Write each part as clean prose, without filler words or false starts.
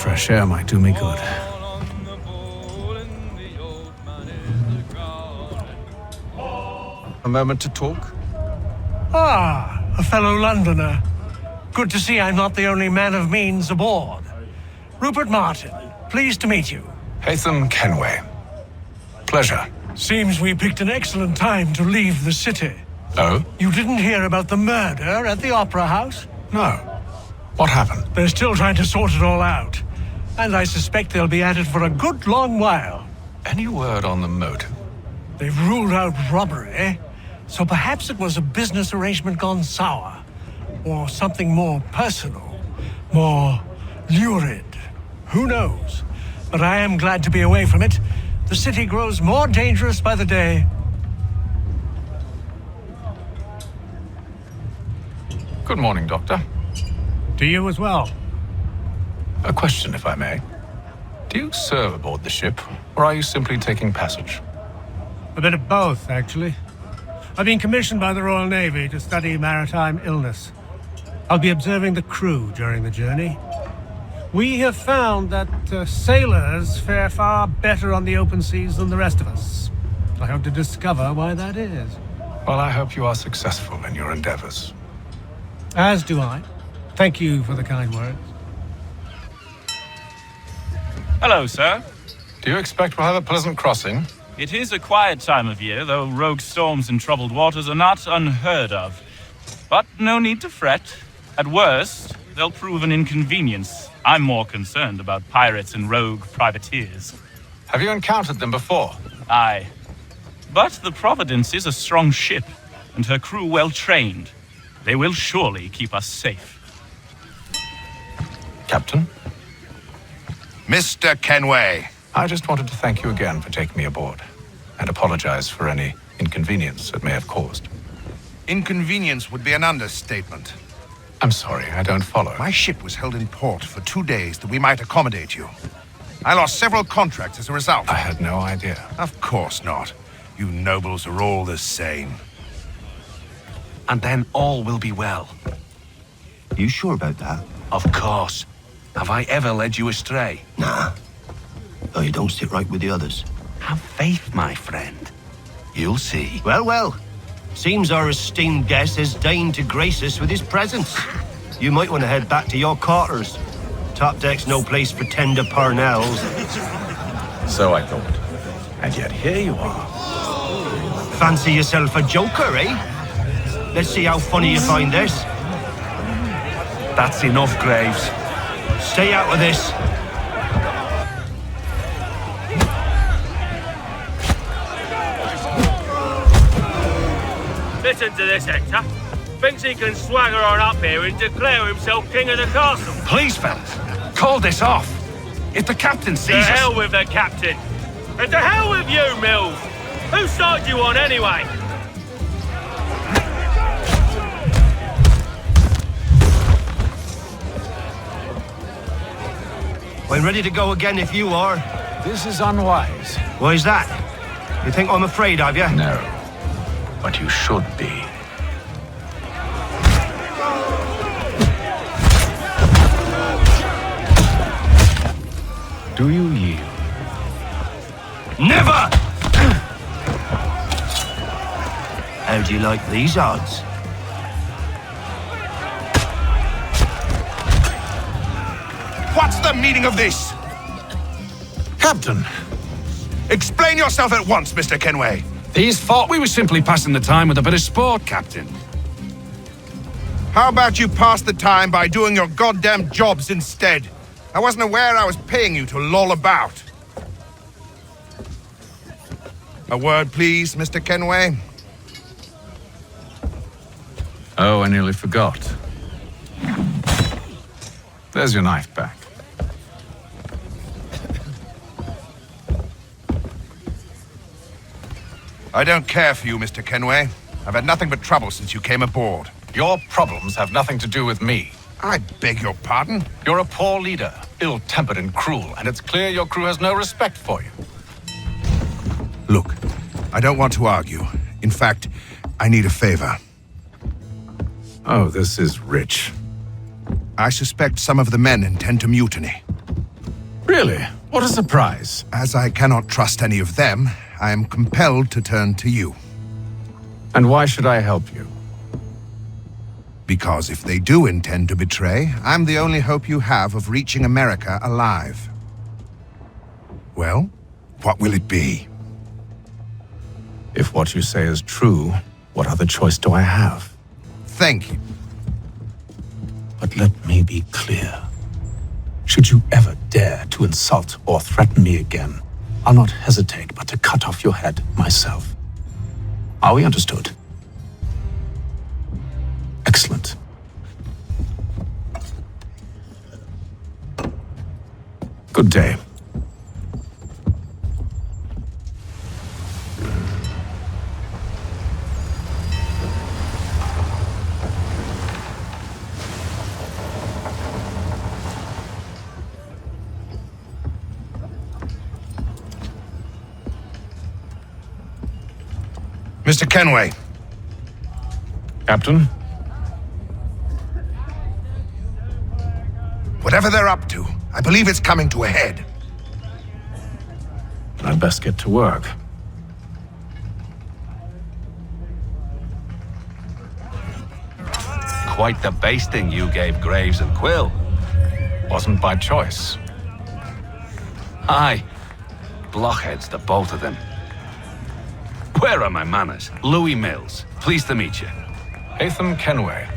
fresh air might do me good. A moment to talk? Ah, a fellow Londoner. Good to see I'm not the only man of means aboard. Rupert Martin, pleased to meet you. Haytham Kenway. Pleasure. Seems we picked an excellent time to leave the city. Oh? You didn't hear about the murder at the Opera House? No. What happened? They're still trying to sort it all out. And I suspect they'll be at it for a good long while. Any word on the motive? They've ruled out robbery, so perhaps it was a business arrangement gone sour. Or something more personal, more lurid. Who knows? But I am glad to be away from it. The city grows more dangerous by the day. Good morning, Doctor. To you as well. A question, if I may. Do you serve aboard the ship, or are you simply taking passage? A bit of both, actually. I've been commissioned by the Royal Navy to study maritime illness. I'll be observing the crew during the journey. We have found that sailors fare far better on the open seas than the rest of us. I hope to discover why that is. Well, I hope you are successful in your endeavors. As do I. Thank you for the kind words. Hello, sir. Do you expect we'll have a pleasant crossing? It is a quiet time of year, though rogue storms and troubled waters are not unheard of. But no need to fret. At worst, they'll prove an inconvenience. I'm more concerned about pirates and rogue privateers. Have you encountered them before? Aye. But the Providence is a strong ship, and her crew well trained. They will surely keep us safe. Captain? Mr. Kenway. I just wanted to thank you again for taking me aboard, and apologize for any inconvenience it may have caused. Inconvenience would be an understatement. I'm sorry, I don't follow. My ship was held in port for 2 days that we might accommodate you. I lost several contracts as a result. I had no idea. Of course not. You nobles are all the same. And then all will be well. You sure about that? Of course. Have I ever led you astray? Nah. Oh, you don't sit right with the others. Have faith, my friend. You'll see. Well, well. Seems our esteemed guest has deigned to grace us with his presence. You might want to head back to your quarters. Top deck's no place for tender parnells. So I thought. And yet here you are. Fancy yourself a joker, eh? Let's see how funny you find this. That's enough, Graves. Stay out of this. Listen to this, Hector. Thinks he can swagger on up here and declare himself king of the castle. Please, fellas, call this off. If the captain sees us... To hell with the captain. And to hell with you, Mills. Whose side you on, anyway? I'm ready to go again if you are. This is unwise. Why's that? You think I'm afraid of you? No. But you should be. Do you yield? Never! How do you like these odds? What's the meaning of this? Captain! Explain yourself at once, Mr. Kenway. These thought we were simply passing the time with a bit of sport, Captain. How about you pass the time by doing your goddamn jobs instead? I wasn't aware I was paying you to loll about. A word, please, Mr. Kenway. Oh, I nearly forgot. There's your knife back. I don't care for you, Mr. Kenway. I've had nothing but trouble since you came aboard. Your problems have nothing to do with me. I beg your pardon? You're a poor leader, ill-tempered and cruel, and it's clear your crew has no respect for you. Look, I don't want to argue. In fact, I need a favor. Oh, this is rich. I suspect some of the men intend to mutiny. Really? What a surprise. As I cannot trust any of them, I am compelled to turn to you. And why should I help you? Because if they do intend to betray, I'm the only hope you have of reaching America alive. Well, what will it be? If what you say is true, what other choice do I have? Thank you. But let me be clear. Should you ever dare to insult or threaten me again, I'll not hesitate but to cut off your head myself. Are we understood? Excellent. Good day. Mr. Kenway. Captain? Whatever they're up to, I believe it's coming to a head. I'd best get to work. Quite the basting you gave Graves and Quill. Wasn't by choice. Aye. Blockheads, the both of them. Where are my manners? Louis Mills. Pleased to meet you. Haytham Kenway.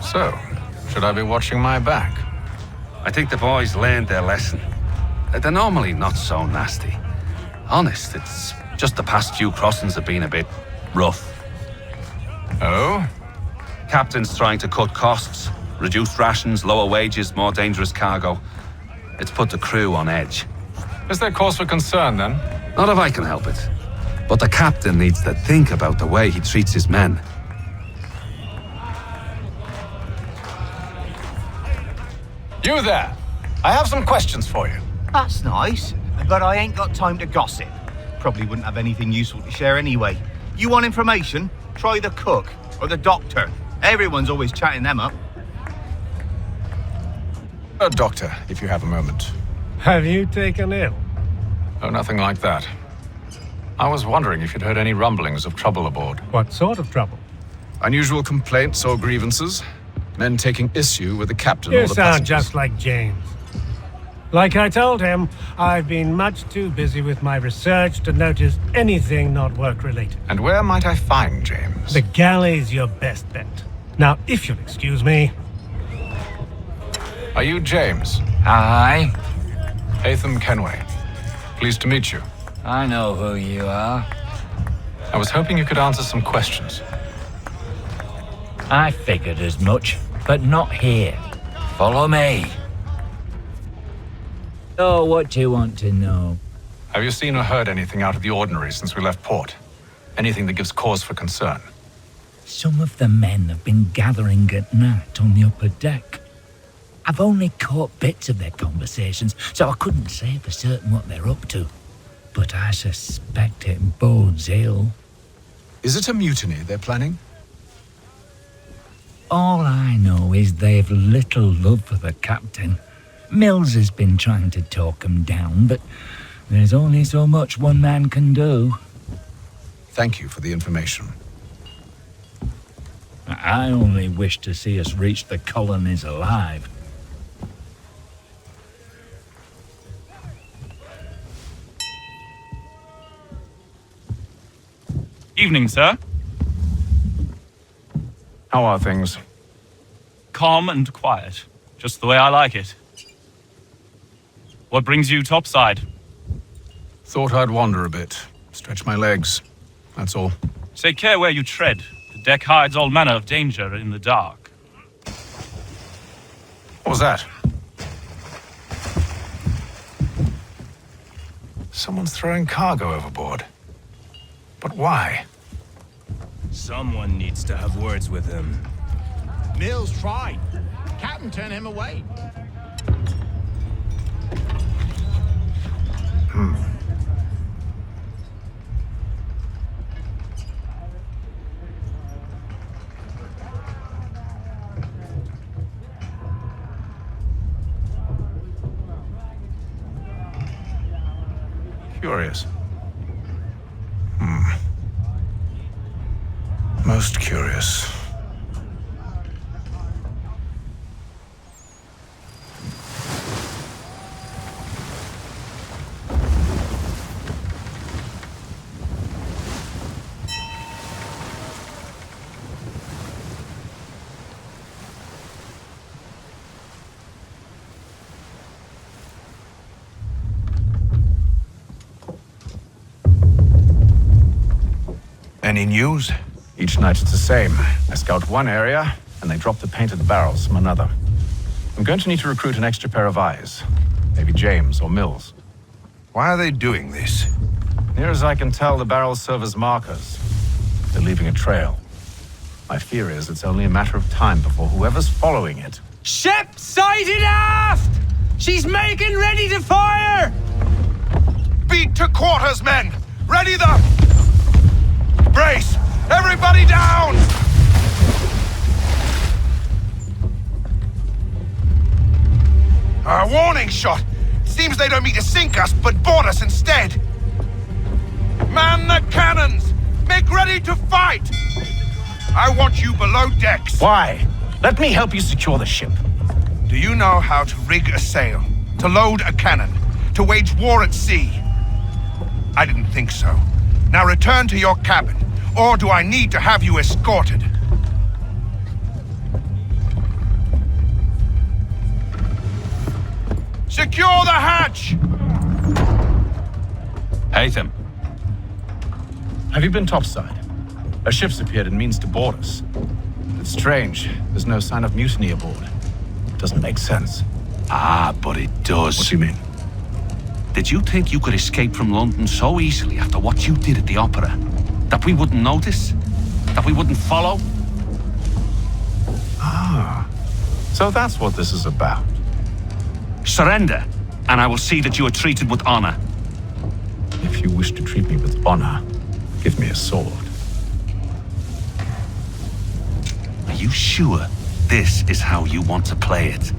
So, should I be watching my back? I think the boys learned their lesson. They're normally not so nasty. Honest, it's just the past few crossings have been a bit rough. Oh? Captain's trying to cut costs, reduce rations, lower wages, more dangerous cargo. It's put the crew on edge. Is there cause for concern, then? Not if I can help it. But the captain needs to think about the way he treats his men. You there! I have some questions for you. That's nice, but I ain't got time to gossip. Probably wouldn't have anything useful to share anyway. You want information? Try the cook or the doctor. Everyone's always chatting them up. A doctor, if you have a moment. Have you taken ill? Oh, nothing like that. I was wondering if you'd heard any rumblings of trouble aboard. What sort of trouble? Unusual complaints or grievances? Men taking issue with the captain You or the sound passengers? just like James. Like I told him, I've been much too busy with my research to notice anything not work-related. And where might I find James? The galley's your best bet. Now, if you'll excuse me... Are you James? Hi. Haytham Kenway. Pleased to meet you. I know who you are. I was hoping you could answer some questions. I figured as much, but not here. Follow me. So, what do you want to know? Have you seen or heard anything out of the ordinary since we left port? Anything that gives cause for concern? Some of the men have been gathering at night on the upper deck. I've only caught bits of their conversations, so I couldn't say for certain what they're up to. But I suspect it bodes ill. Is it a mutiny they're planning? All I know is they've little love for the captain. Mills has been trying to talk him down, but there's only so much one man can do. Thank you for the information. I only wish to see us reach the colonies alive. Evening, sir. How are things? Calm and quiet. Just the way I like it. What brings you topside? Thought I'd wander a bit. Stretch my legs. That's all. Take care where you tread. The deck hides all manner of danger in the dark. What was that? Someone's throwing cargo overboard. But why? Someone needs to have words with him. Mills tried. Captain turned him away. curious. Most curious. Any news? Each night it's the same. I scout one area, and they drop the painted barrels from another. I'm going to need to recruit an extra pair of eyes. Maybe James or Mills. Why are they doing this? Near as I can tell, the barrels serve as markers. They're leaving a trail. My fear is it's only a matter of time before whoever's following it... Ship sighted aft! She's making ready to fire! Beat to quarters, men! Ready the... Brace! Everybody down! A warning shot! Seems they don't mean to sink us, but board us instead! Man the cannons! Make ready to fight! I want you below decks! Why? Let me help you secure the ship. Do you know how to rig a sail? To load a cannon? To wage war at sea? I didn't think so. Now return to your cabin, or do I need to have you escorted? Secure the hatch! Хэйтema. Have you been topside? A ship's appeared and means to board us. It's strange. There's no sign of mutiny aboard. Doesn't make sense. Ah, but it does. What do you mean? Did you think you could escape from London so easily after what you did at the opera? That we wouldn't notice? That we wouldn't follow? Ah, so that's what this is about. Surrender, and I will see that you are treated with honor. If you wish to treat me with honor, give me a sword. Are you sure this is how you want to play it?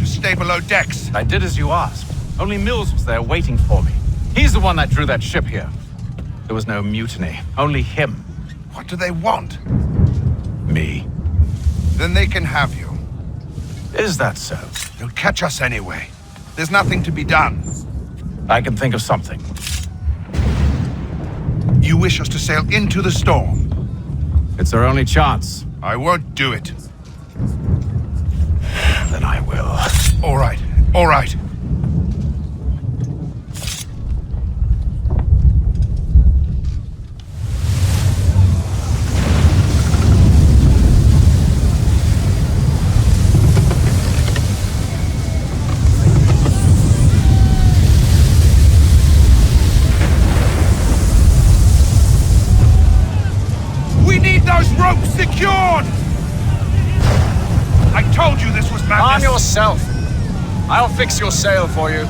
Stay below decks. I did as you asked. Only Mills was there waiting for me. He's the one that drew that ship here. There was no mutiny, only him. What do they want? Me. Then they can have you. Is that so? They'll catch us anyway. There's nothing to be done. I can think of something. You wish us to sail into the storm? It's our only chance. I won't do it. Then I will. All right, all right. We need those ropes secured! I told you this was madness! Arm yourself! I'll fix your sail for you.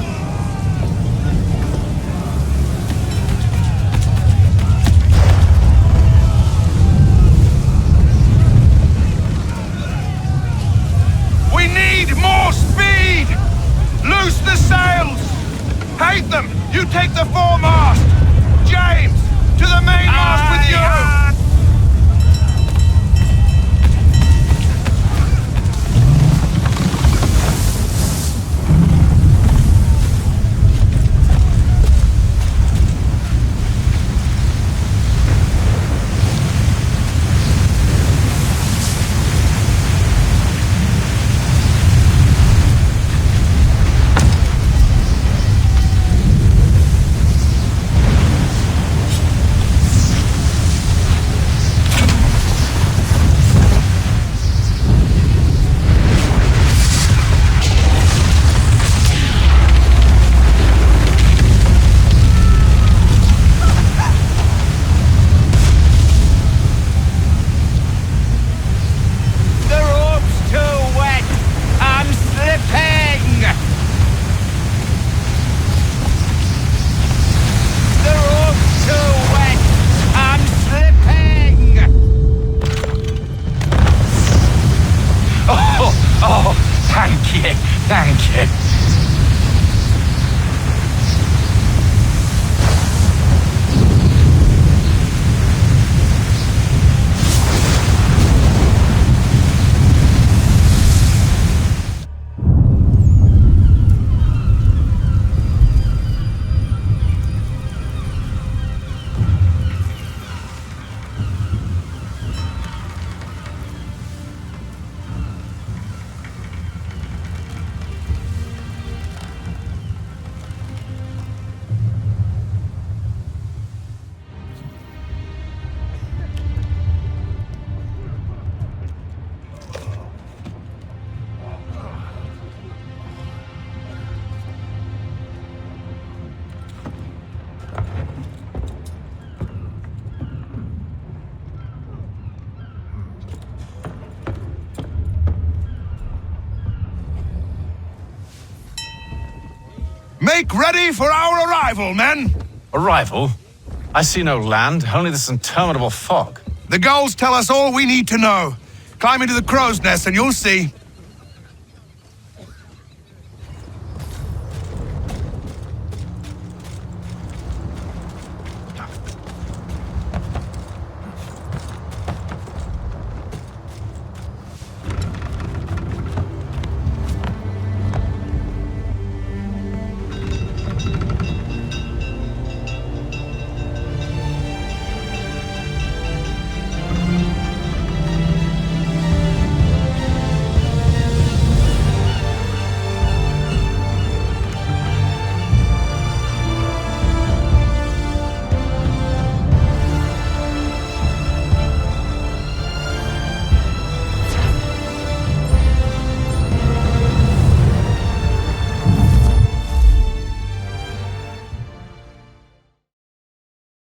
We need more speed! Loose the sails! Хэйтема, you take the foremast! James, to the mainmast with you! Make ready for our arrival, men! Arrival? I see no land, only this interminable fog. The gulls tell us all we need to know. Climb into the crow's nest and you'll see.